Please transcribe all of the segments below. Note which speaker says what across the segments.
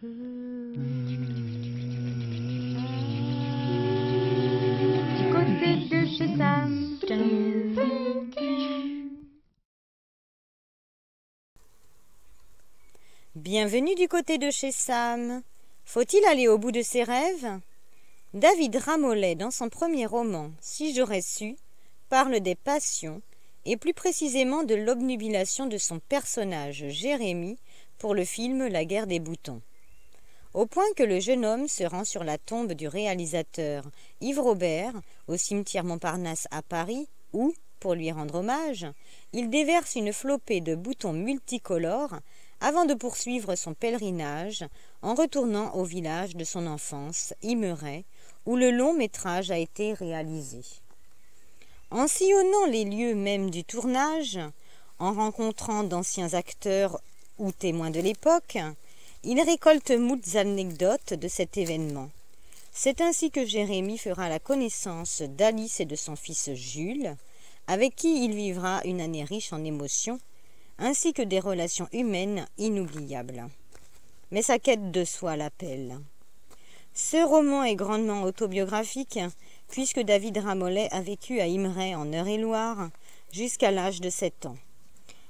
Speaker 1: Du côté de chez Sam.
Speaker 2: Bienvenue du côté de chez Sam. Faut-il aller au bout de ses rêves? David Ramollet, dans son premier roman, Si j'aurais su, parle des passions, et plus précisément de l'obnubilation de son personnage Jérémie pour le film La guerre des boutons. Au point que le jeune homme se rend sur la tombe du réalisateur Yves Robert, au cimetière Montparnasse à Paris, où, pour lui rendre hommage, il déverse une flopée de boutons multicolores avant de poursuivre son pèlerinage en retournant au village de son enfance, Imeret, où le long métrage a été réalisé. En sillonnant les lieux même du tournage, en rencontrant d'anciens acteurs ou témoins de l'époque, il récolte moultes anecdotes de cet événement. C'est ainsi que Jérémie fera la connaissance d'Alice et de son fils Jules, avec qui il vivra une année riche en émotions, ainsi que des relations humaines inoubliables. Mais sa quête de soi l'appelle. Ce roman est grandement autobiographique, puisque David Ramollet a vécu à Imeret en Eure-et-Loire jusqu'à l'âge de 7 ans.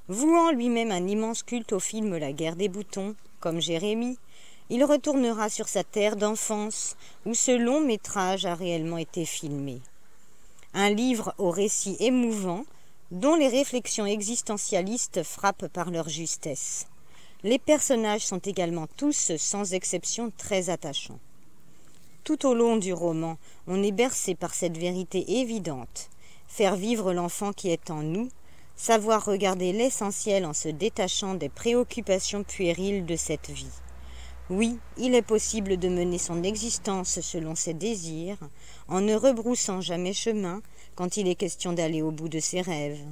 Speaker 2: Vouant lui-même un immense culte au film La guerre des boutons, comme Jérémie, il retournera sur sa terre d'enfance, où ce long métrage a réellement été filmé. Un livre au récit émouvant, dont les réflexions existentialistes frappent par leur justesse. Les personnages sont également tous, sans exception, très attachants. Tout au long du roman, on est bercé par cette vérité évidente. Faire vivre l'enfant qui est en nous, savoir regarder l'essentiel en se détachant des préoccupations puériles de cette vie. Oui, il est possible de mener son existence selon ses désirs, en ne rebroussant jamais chemin quand il est question d'aller au bout de ses rêves.